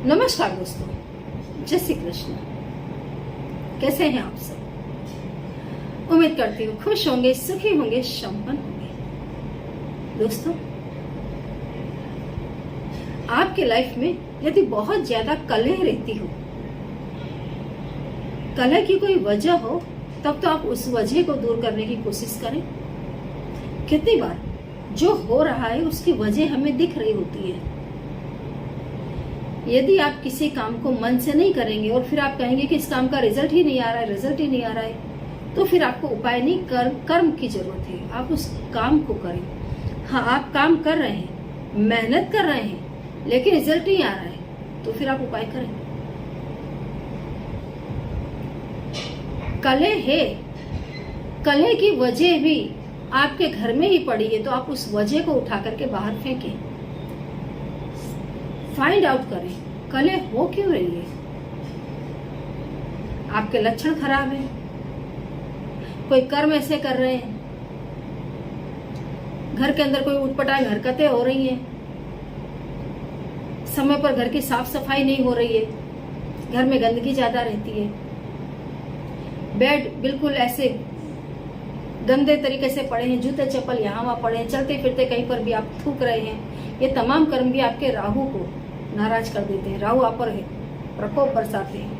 नमस्कार दोस्तों, जय श्री कृष्ण। कैसे हैं आप सब? उम्मीद करती हूँ खुश होंगे, सुखी होंगे, संपन्न होंगे। दोस्तों, आपके लाइफ में यदि बहुत ज्यादा कलह रहती हो, कलह की कोई वजह हो, तब तो आप उस वजह को दूर करने की कोशिश करें। कितनी बार जो हो रहा है उसकी वजह हमें दिख रही होती है। यदि आप किसी काम को मन से नहीं करेंगे और फिर आप कहेंगे कि इस काम का रिजल्ट ही नहीं आ रहा है, रिजल्ट ही नहीं आ रहा है, तो फिर आपको उपाय नहीं, कर्म की जरूरत है। आप उस काम को करें। हाँ, आप काम कर रहे हैं, मेहनत कर रहे हैं, लेकिन रिजल्ट नहीं आ रहा है, तो फिर आप उपाय करें। कलह है, कलह की वजह भी आपके घर में ही पड़ी है, तो आप उस वजह को उठा करके बाहर फेंकें। फाइंड आउट करें कलह हो क्यों रही है। आपके लक्षण खराब है, कोई कर्म ऐसे कर रहे हैं, घर के अंदर कोई उटपटांग हरकतें हो रही हैं, समय पर घर की साफ सफाई नहीं हो रही है, घर में गंदगी ज्यादा रहती है, बेड बिल्कुल ऐसे गंदे तरीके से पड़े हैं, जूते चप्पल यहाँ वहां पड़े हैं, चलते फिरते कहीं पर भी आप थूक रहे हैं। ये तमाम कर्म भी आपके राहु को नाराज कर देते हैं। राहु आप पर है, प्रकोप बरसाते हैं।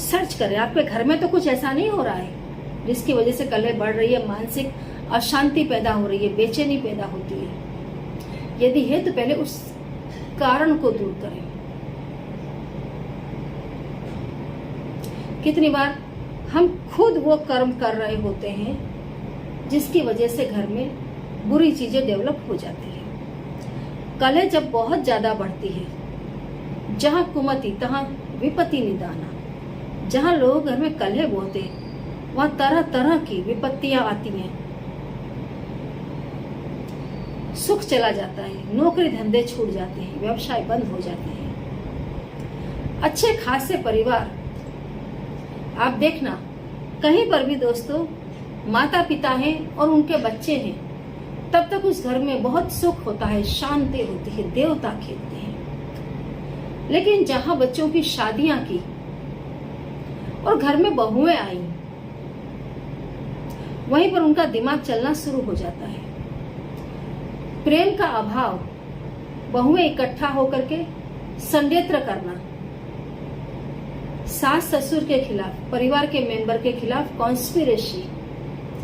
सर्च करें, आपके घर में तो कुछ ऐसा नहीं हो रहा है जिसकी वजह से कलह बढ़ रही है, मानसिक अशांति पैदा हो रही है, बेचैनी पैदा होती है। यदि है तो पहले उस कारण को दूर करें। कितनी बार हम खुद वो कर्म कर रहे होते हैं जिसकी वजह से घर में बुरी चीजें डेवलप हो जाती है। कलह जब बहुत ज्यादा बढ़ती है, जहां कुमति तहां विपत्ति निदाना। जहां लोग घर में कलह बोलते हैं, वहां तरह तरह की विपत्तियां आती हैं। सुख चला जाता है, नौकरी धंधे छूट जाते हैं, व्यवसाय बंद हो जाते हैं। अच्छे खासे परिवार आप देखना, कहीं पर भी दोस्तों माता पिता हैं और उनके बच्चे हैं, तब तक उस घर में बहुत सुख होता है, शांति होती है, देवता खेलते हैं। लेकिन जहां बच्चों की शादियां की और घर में बहुएं आई, वहीं पर उनका दिमाग चलना शुरू हो जाता है। प्रेम का अभाव, बहुएं इकट्ठा होकर के षड्यंत्र करना, सास ससुर के खिलाफ, परिवार के मेंबर के खिलाफ कॉन्स्पिरेसी,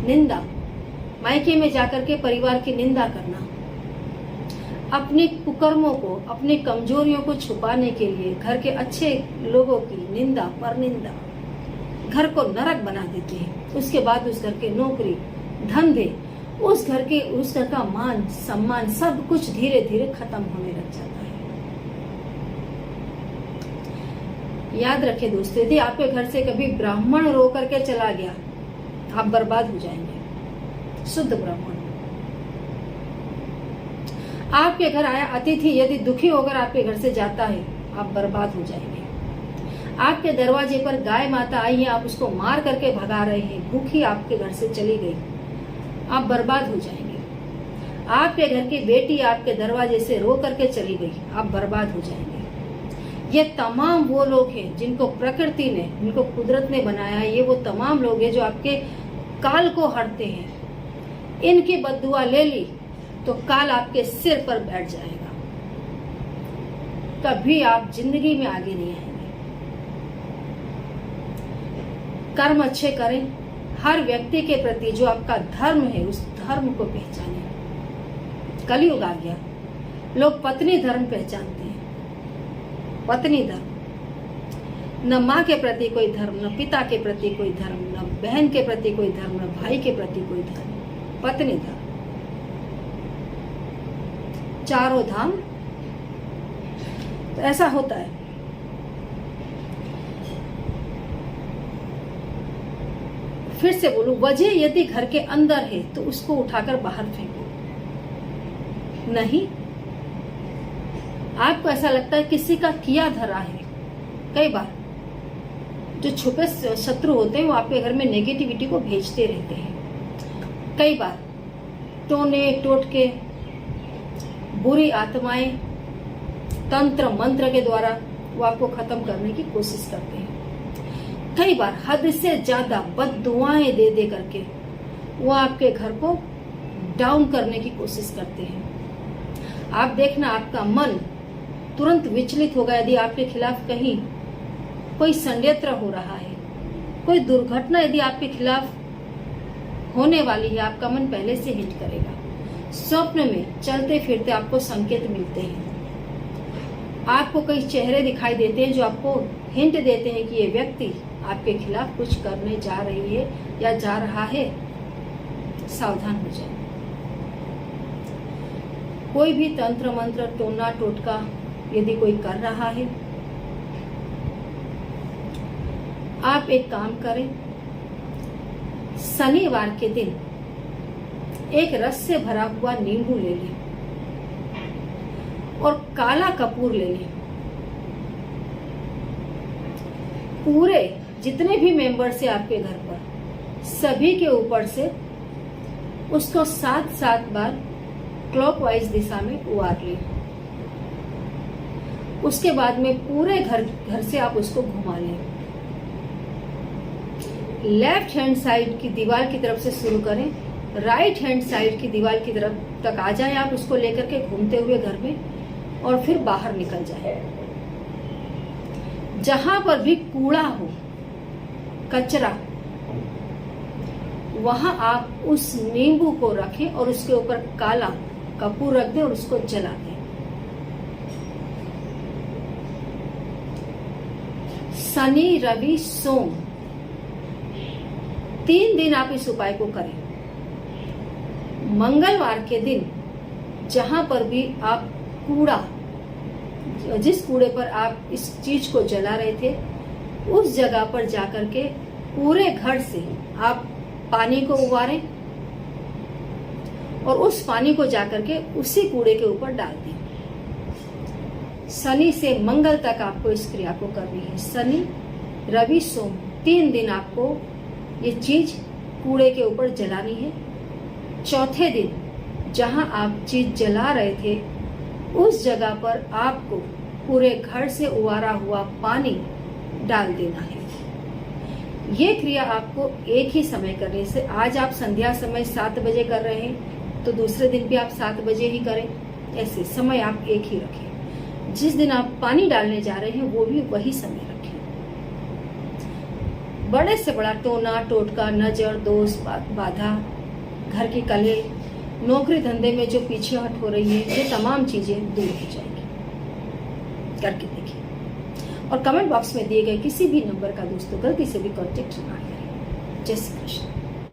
निंदा, मायके में जाकर के परिवार की निंदा करना, अपने कुकर्मों को, अपनी कमजोरियों को छुपाने के लिए घर के अच्छे लोगों की निंदा परनिंदा, घर को नरक बना देते हैं। उसके बाद उस घर के नौकरी धंधे, उस घर का मान सम्मान सब कुछ धीरे धीरे खत्म होने लग जाता है। याद रखें दोस्तों, यदि आपके घर से कभी ब्राह्मण रो करके चला गया, आप बर्बाद हो जाएंगे। शुद्ध ब्राह्मण। आपके घर आया अतिथि यदि दुखी होकर आपके घर से जाता है, आप बर्बाद हो जाएंगे। आपके दरवाजे पर गाय माता आई है, आप उसको मार करके भगा रहे हैं, भूखी आपके घर से चली गई, आप बर्बाद हो जाएंगे। आपके घर की बेटी आपके दरवाजे से रो करके चली गई, आप बर्बाद हो जाएंगे। ये तमाम वो लोग हैं जिनको प्रकृति ने, जिनको कुदरत ने बनाया है। ये वो तमाम लोग हैं जो आपके काल को हरते हैं। इनकी बद्दुआ ले ली तो काल आपके सिर पर बैठ जाएगा, कभी आप जिंदगी में आगे नहीं आएंगे। कर्म अच्छे करें, हर व्यक्ति के प्रति जो आपका धर्म है उस धर्म को पहचानें। कलयुग आ गया, लोग पत्नी धर्म पहचानते हैं, पत्नी धर्म। न माँ के प्रति कोई धर्म, न पिता के प्रति कोई धर्म, न बहन के प्रति कोई धर्म, न भाई के प्रति कोई धर्म, पत्नी धर्म। चारों धाम। तो ऐसा होता है। फिर से बोलूं, वजह यदि घर के अंदर है तो उसको उठाकर बाहर फेंको। नहीं, आपको ऐसा लगता है किसी का किया धरा है। कई बार जो छुपे शत्रु होते हैं वो आपके घर में नेगेटिविटी को भेजते रहते हैं। कई बार टोने टोटके बुरी आत्माएं तंत्र मंत्र के द्वारा वो आपको खत्म करने की कोशिश करते हैं। कई बार हद से ज्यादा बद्दुआएं दे दे करके वो आपके घर को डाउन करने की कोशिश करते हैं। आप देखना, आपका मन तुरंत विचलित होगा यदि आपके खिलाफ कहीं कोई षड्यंत्र हो रहा है, कोई दुर्घटना यदि आपके खिलाफ होने वाली है, आपका मन पहले से हिंट करेगा। स्वप्न में चलते फिरते आपको संकेत मिलते हैं, आपको कई चेहरे दिखाई देते हैं जो आपको हिंट देते हैं कि ये व्यक्ति आपके खिलाफ कुछ करने जा रही है या जा रहा है, सावधान हो जाए। कोई भी तंत्र मंत्र टोना टोटका यदि कोई कर रहा है, आप एक काम करें, शनिवार के दिन एक रस से भरा हुआ नींबू ले लें और काला कपूर ले लें। पूरे जितने भी मेंबर्स हैं आपके घर पर, सभी के ऊपर से उसको 7-7 बार क्लॉकवाइज दिशा में उबार लें। उसके बाद में पूरे घर से आप उसको घुमा लें। लेफ्ट हैंड साइड की दीवार की तरफ से शुरू करें, राइट हैंड साइड की दीवार की तरफ तक आ जाए आप उसको लेकर के घूमते हुए घर में, और फिर बाहर निकल जाए। जहां पर भी कूड़ा हो, कचरा, वहां आप उस नींबू को रखें और उसके ऊपर काला कपूर रख दें और उसको जला दें। शनि, रवि, सोम 3 दिन आप इस उपाय को करें। मंगलवार के दिन जहां पर भी आप कूड़ा, जिस कूड़े पर आप इस चीज को जला रहे थे, उस जगह पर जाकर के पूरे घर से आप पानी को उबारें और उस पानी को जाकर के उसी कूड़े के ऊपर डाल दें। शनि से मंगल तक आपको इस क्रिया को करनी है। शनि, रवि, सोम 3 दिन आपको ये चीज कूड़े के ऊपर जलानी है। चौथे दिन जहां आप चीज जला रहे थे, उस जगह पर आपको पूरे घर से उबारा हुआ पानी डाल देना है। ये क्रिया आपको एक ही समय करने से, आज आप संध्या समय 7 बजे कर रहे हैं तो दूसरे दिन भी आप 7 बजे ही करें। ऐसे समय आप एक ही रखें। जिस दिन आप पानी डालने जा रहे हैं वो भी वही समय रखें। बड़े से बड़ा टोना टोटका, नजर, दोष, बाधा, घर की कलह, नौकरी धंधे में जो पीछे हट हो रही है, ये तमाम चीजें दूर हो जाएंगी। करके देखिए और कमेंट बॉक्स में दिए गए किसी भी नंबर का दोस्तों गलती से भी कॉन्टेक्ट ना करें। जय श्री कृष्ण।